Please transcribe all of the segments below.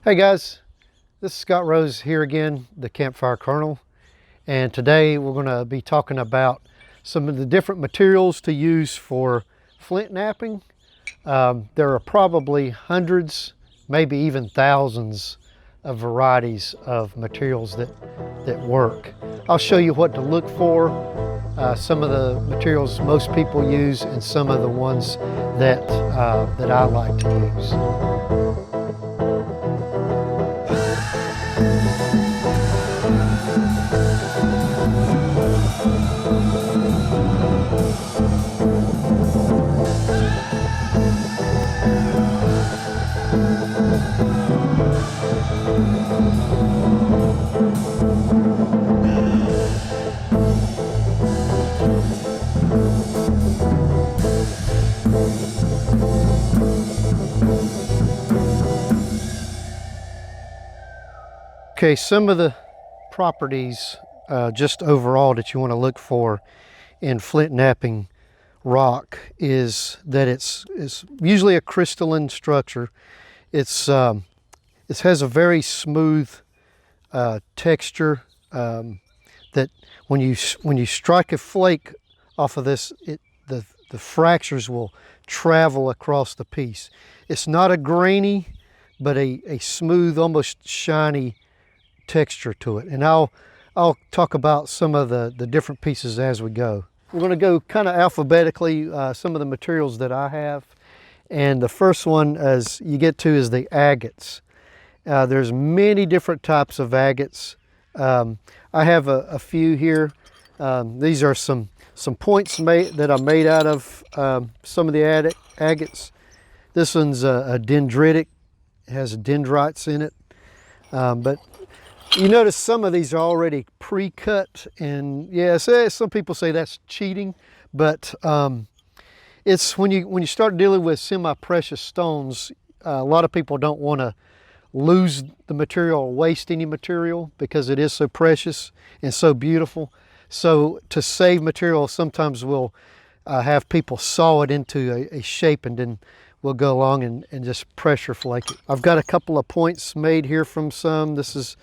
Hey guys, this is Scott Rose here again, the Campfire Colonel, and today we're going to be talking about some of the different materials to use for flint knapping. There are probably hundreds, maybe even thousands of varieties of materials that work. I'll show you what to look for, some of the materials most people use, and some of the ones that I like to use. Okay, some of the properties just overall that you want to look for in flint knapping rock is that it's usually a crystalline structure. It has a very smooth texture that when you strike a flake off of this, the fractures will travel across the piece. It's not a grainy, but a smooth, almost shiny texture to it. And I'll talk about some of the different pieces as we go. We're going to go kind of alphabetically, some of the materials that I have. And the first one as you get to is the agates. There's many different types of agates. I have a few here. These are some points that I made out of some of the agates. This one's a dendritic. It has dendrites in it. But you notice some of these are already pre-cut, and yes, some people say that's cheating, but it's when you start dealing with semi-precious stones, a lot of people don't want to lose the material or waste any material because it is so precious and so beautiful. So to save material, sometimes we'll have people saw it into a shape, and then we'll go along and just pressure flake it. I've got a couple of points made here from some. This is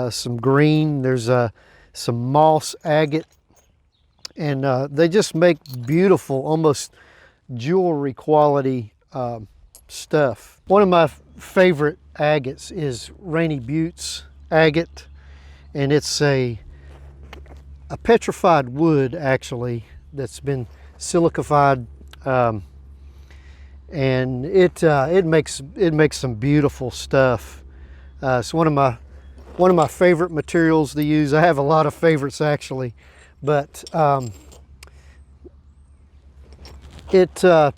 some green, there's some moss agate, and they just make beautiful, almost jewelry quality stuff. One of my favorite agates is Rainy Buttes agate, and it's a petrified wood actually that's been silicafied, and it makes some beautiful stuff. It's one of my favorite materials to use. I have a lot of favorites actually, but it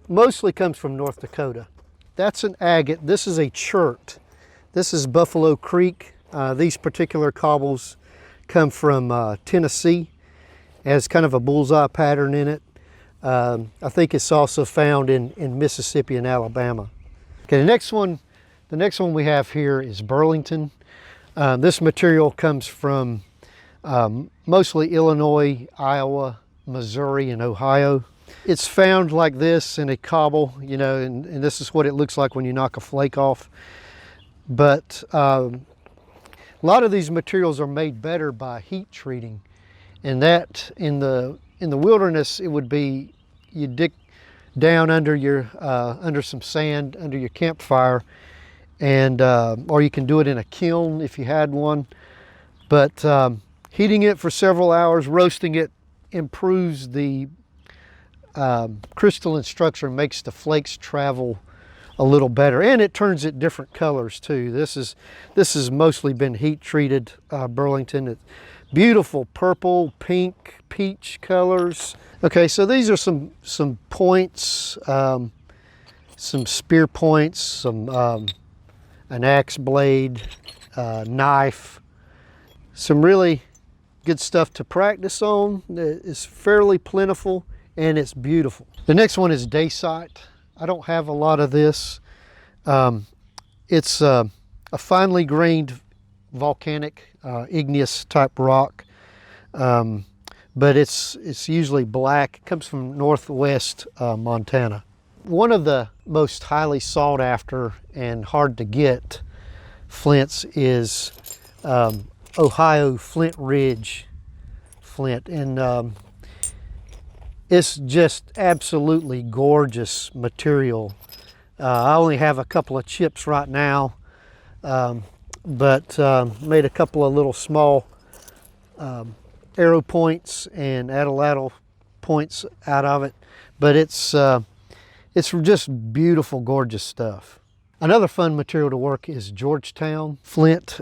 mostly comes from North Dakota. That's an agate. This is a chert. This is Buffalo Creek. These particular cobbles come from Tennessee. It has kind of a bullseye pattern in it. I think it's also found in Mississippi and Alabama. Okay, the next one we have here is Burlington. This material comes from mostly Illinois, Iowa, Missouri, and Ohio. It's found like this in a cobble, you know, and this is what it looks like when you knock a flake off. But a lot of these materials are made better by heat treating, and that in the wilderness it would be you dig down under under some sand under your campfire, and or you can do it in a kiln if you had one. But heating it for several hours, roasting it, improves the crystalline structure, makes the flakes travel a little better, and it turns it different colors too. This has mostly been heat treated Burlington. It's beautiful purple, pink, peach colors. Okay, so these are some points, some spear points, some an axe blade, knife, some really good stuff to practice on. It's fairly plentiful and it's beautiful. The next one is dacite. I don't have a lot of this. It's a finely grained volcanic igneous type rock, but it's usually black. It comes from northwest Montana. One of the most highly sought after and hard to get flints is Ohio Flint Ridge flint, and it's just absolutely gorgeous material. I only have a couple of chips right now, but made a couple of little small arrow points and atlatl points out of it. But it's just beautiful, gorgeous stuff. Another fun material to work is Georgetown Flint.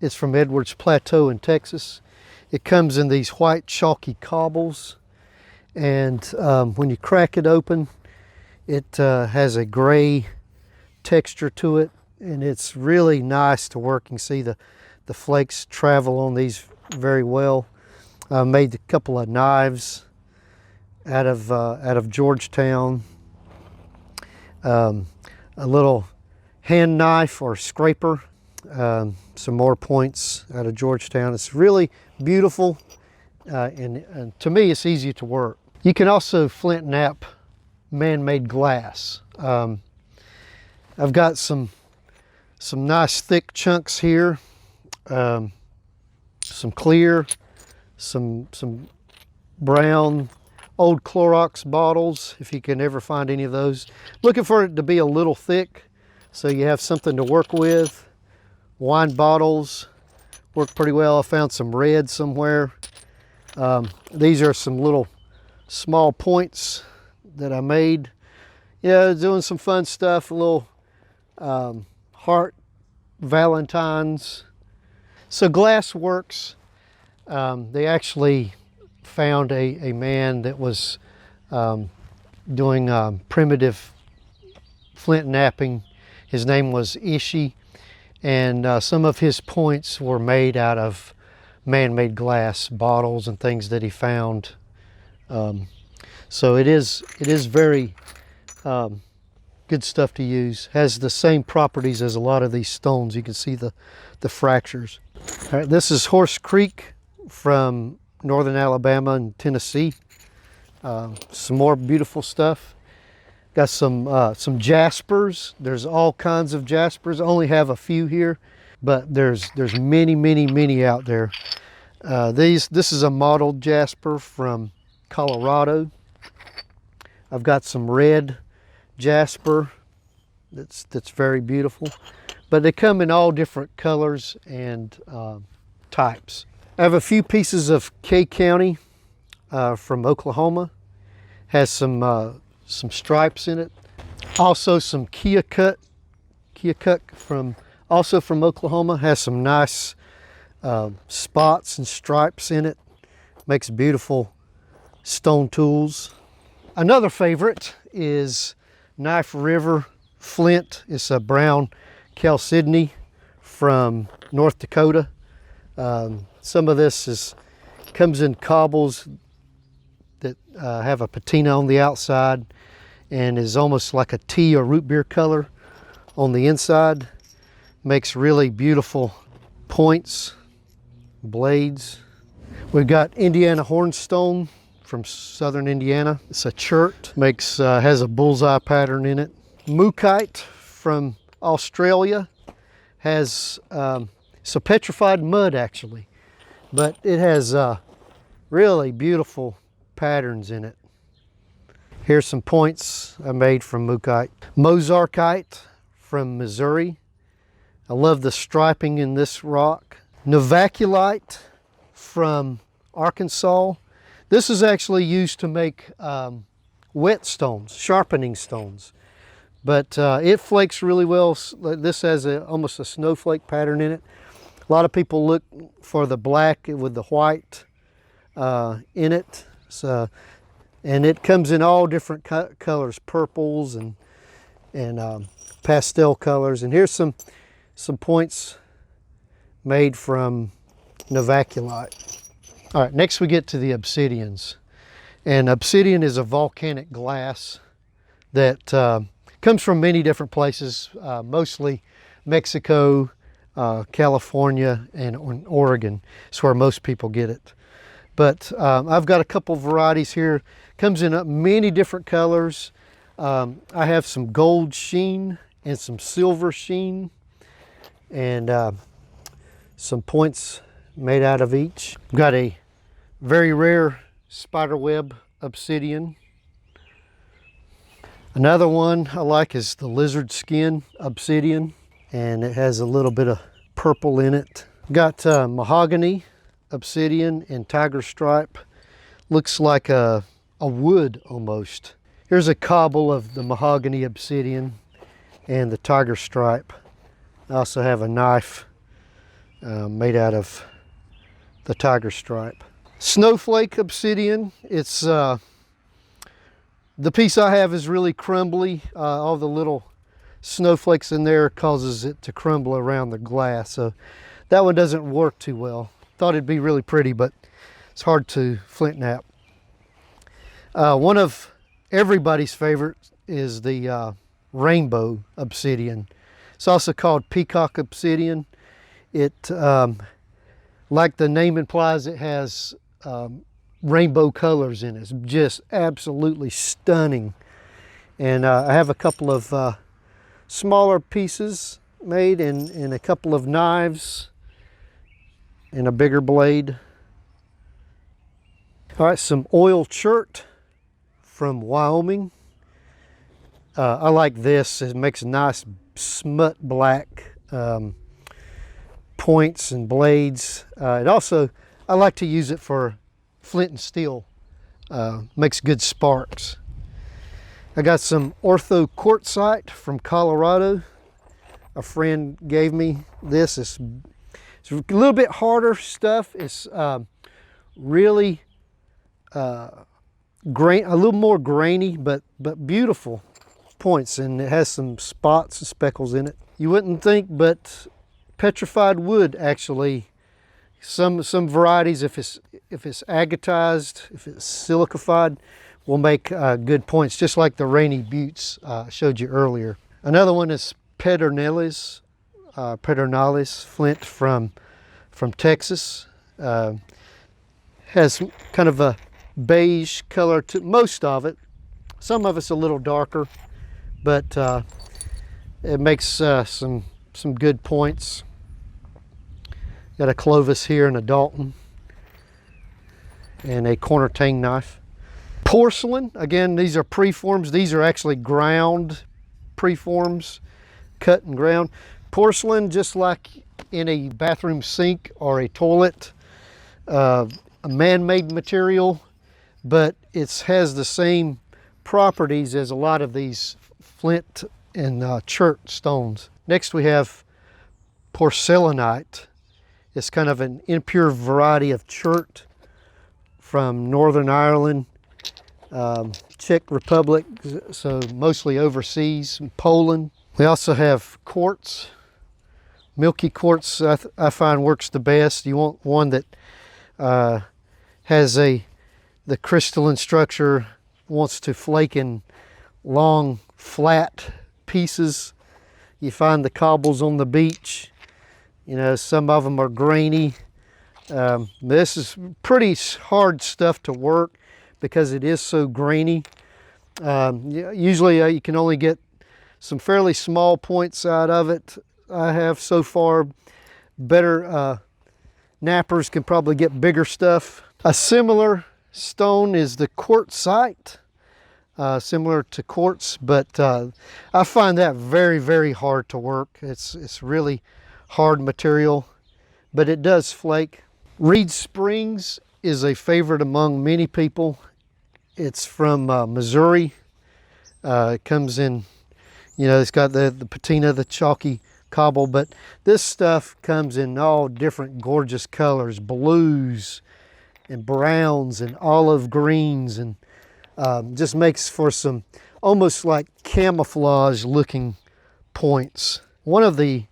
It's from Edwards Plateau in Texas. It comes in these white chalky cobbles, and when you crack it open, it has a gray texture to it, and it's really nice to work. You can see the flakes travel on these very well. I made a couple of knives out of Georgetown. A little hand knife or scraper. Some more points out of Georgetown. It's really beautiful, and to me, it's easy to work. You can also flint knap man-made glass. I've got some nice thick chunks here, some clear, some brown, old Clorox bottles, if you can ever find any of those. Looking for it to be a little thick so you have something to work with. Wine bottles work pretty well. I found some red somewhere. These are some little small points that I made. Yeah, doing some fun stuff, a little heart valentines. So glass works. They actually found a man that was doing primitive flint knapping. His name was Ishi, and some of his points were made out of man-made glass bottles and things that he found. So it is very good stuff to use. Has the same properties as a lot of these stones. You can see the fractures. All right, this is Horse Creek from northern Alabama and Tennessee. Some more beautiful stuff. Got some jaspers. There's all kinds of jaspers. I only have a few here, but there's many out there. This is a mottled jasper from Colorado. I've got some red jasper that's very beautiful, but they come in all different colors and types. I have a few pieces of K County from Oklahoma. Has some stripes in it. Also some Keokuk from Oklahoma. Has some nice spots and stripes in it. Makes beautiful stone tools. Another favorite is Knife River Flint. It's a brown chalcedony from North Dakota. Some of this comes in cobbles that have a patina on the outside and is almost like a tea or root beer color on the inside. Makes really beautiful points, blades. We've got Indiana hornstone from southern Indiana. It's a chert, has a bullseye pattern in it. Mookite from Australia has it's a petrified mud actually, but it has really beautiful patterns in it. Here's some points I made from mookite. Mozarkite from Missouri. I love the striping in this rock. Novaculite from Arkansas. This is actually used to make wet stones, sharpening stones. But it flakes really well. This has almost a snowflake pattern in it. A lot of people look for the black with the white in it. So, and it comes in all different colors, purples and pastel colors. And here's some points made from Novaculite. All right, next we get to the obsidians. And obsidian is a volcanic glass that comes from many different places, mostly Mexico, California, and Oregon. It's where most people get it. But I've got a couple varieties here. Comes in many different colors. I have some gold sheen and some silver sheen. and some points made out of each. Got a very rare spiderweb obsidian. Another one I like is the lizard skin obsidian, and it has a little bit of purple in it. Got mahogany obsidian and tiger stripe. Looks like a wood almost. Here's a cobble of the mahogany obsidian and the tiger stripe. I also have a knife made out of the tiger stripe. Snowflake obsidian. It's the piece I have is really crumbly. All the little snowflakes in there causes it to crumble around the glass. So that one doesn't work too well. Thought it'd be really pretty, but it's hard to flint knap. One of everybody's favorite is the rainbow obsidian. It's also called peacock obsidian. It, like the name implies, it has rainbow colors in it. It's just absolutely stunning. And I have a couple of smaller pieces made and a couple of knives and a bigger blade. All right, some oil chert from Wyoming. I like this. It makes nice smut black points and blades. It also, I like to use it for flint and steel. Makes good sparks. I got some Ortho Quartzite from Colorado. A friend gave me this. It's a little bit harder stuff. It's really a little more grainy, but beautiful points, and it has some spots and speckles in it. You wouldn't think, but petrified wood actually, some varieties, if it's agatized, if it's silicified, will make good points, just like the rainy buttes I showed you earlier. Another one is Pedernales flint from Texas. Has kind of a beige color to most of it. Some of it's a little darker, but it makes some good points. Got a Clovis here and a Dalton and a corner tang knife. Porcelain, again, these are preforms. These are actually ground preforms, cut and ground. Porcelain, just like in a bathroom sink or a toilet, a man-made material, but it has the same properties as a lot of these flint and chert stones. Next we have porcelainite. It's kind of an impure variety of chert from Northern Ireland, Czech Republic, so mostly overseas, Poland. We also have quartz. Milky quartz I find works the best. You want one that has the crystalline structure, wants to flake in long flat pieces. You find the cobbles on the beach, you know, some of them are grainy. This is pretty hard stuff to work because it is so grainy. Usually you can only get some fairly small points out of it. I have so far. Better nappers can probably get bigger stuff. A similar stone is the quartzite, similar to quartz, but I find that very, very hard to work. It's really hard material, but it does flake. Reed Springs is a favorite among many people. It's from Missouri. It comes in, you know, it's got the patina, the chalky cobble, but this stuff comes in all different gorgeous colors, blues and browns and olive greens, and just makes for some almost like camouflage looking points. One of the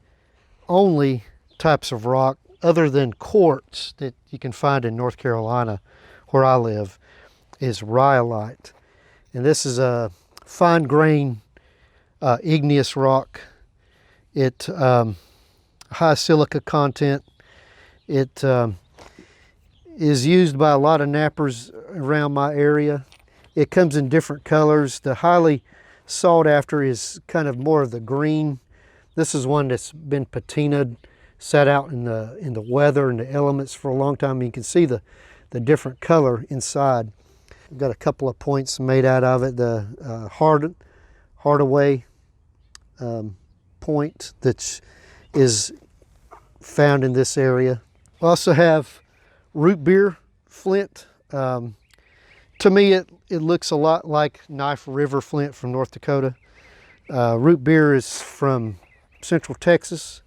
only types of rock other than quartz that you can find in North Carolina where I live is rhyolite, and this is a fine grain igneous rock. It high silica content. It is used by a lot of nappers around my area. It comes in different colors. The highly sought after is kind of more of the green. This is one that's been patinaed, sat out in the weather and the elements for a long time. You can see the different color inside. We've got a couple of points made out of it. The Hardaway point that is found in this area. We also have root beer flint. To me, it looks a lot like Knife River flint from North Dakota. Root beer is from Central Texas.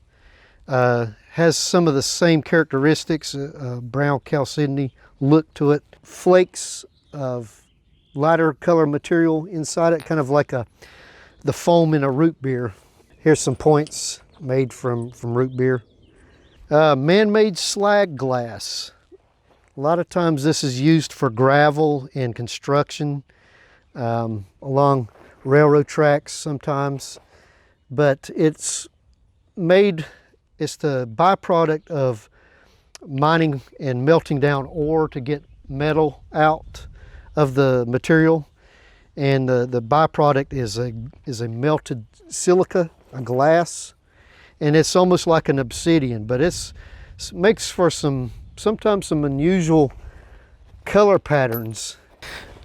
Has some of the same characteristics, brown chalcedony look to it. Flakes of lighter color material inside it, kind of like the foam in a root beer. Here's some points made from root beer. Man-made slag glass. A lot of times this is used for gravel and construction, along railroad tracks sometimes, but it's the byproduct of mining and melting down ore to get metal out of the material, and the byproduct is a melted silica, a glass, and it's almost like an obsidian, but it makes for sometimes some unusual color patterns.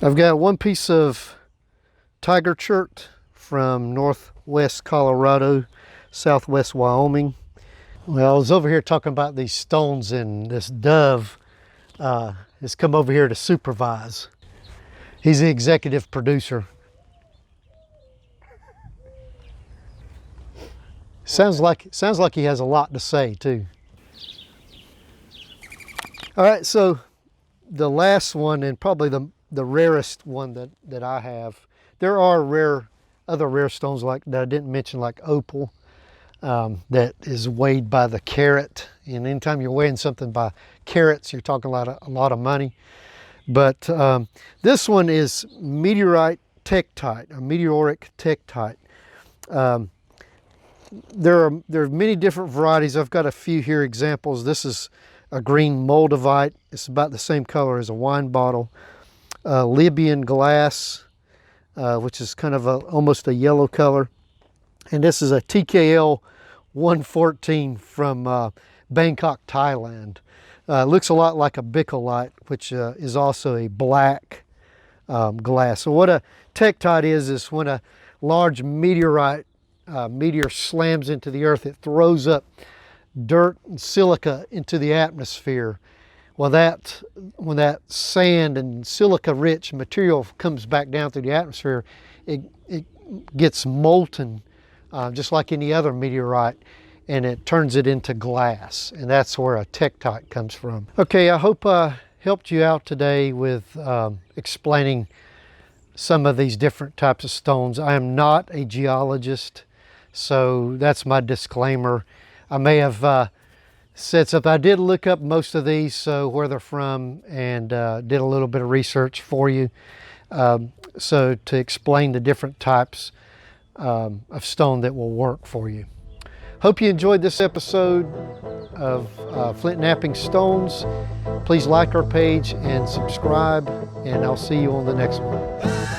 I've got one piece of tiger chert from northwest Colorado, southwest Wyoming. Well, I was over here talking about these stones, and this dove has come over here to supervise. He's the executive producer. Sounds like he has a lot to say too. All right, so the last one, and probably the rarest one that I have. There are other rare stones like that I didn't mention, like opal, that is weighed by the carat. And anytime you're weighing something by carats, you're talking a lot of money. But this one is Meteorite Tektite, a meteoric tektite. There are many different varieties. I've got a few here examples. This is a green moldavite. It's about the same color as a wine bottle. Libyan glass, which is kind of almost a yellow color. And this is a TKL 114 from Bangkok, Thailand. Looks a lot like a bicolite, which is also a black glass. So what a tektite is when a large meteor slams into the earth, it throws up dirt and silica into the atmosphere. Well, when that sand and silica-rich material comes back down through the atmosphere, it gets molten, just like any other meteorite, and it turns it into glass, and that's where a tektite comes from. Okay, I hope I helped you out today with explaining some of these different types of stones. I am not a geologist, so that's my disclaimer. I may have said something. I did look up most of these, so where they're from, and did a little bit of research for you, so to explain the different types of stone that will work for you. Hope you enjoyed this episode of Flint Knapping Stones. Please like our page and subscribe, and I'll see you on the next one.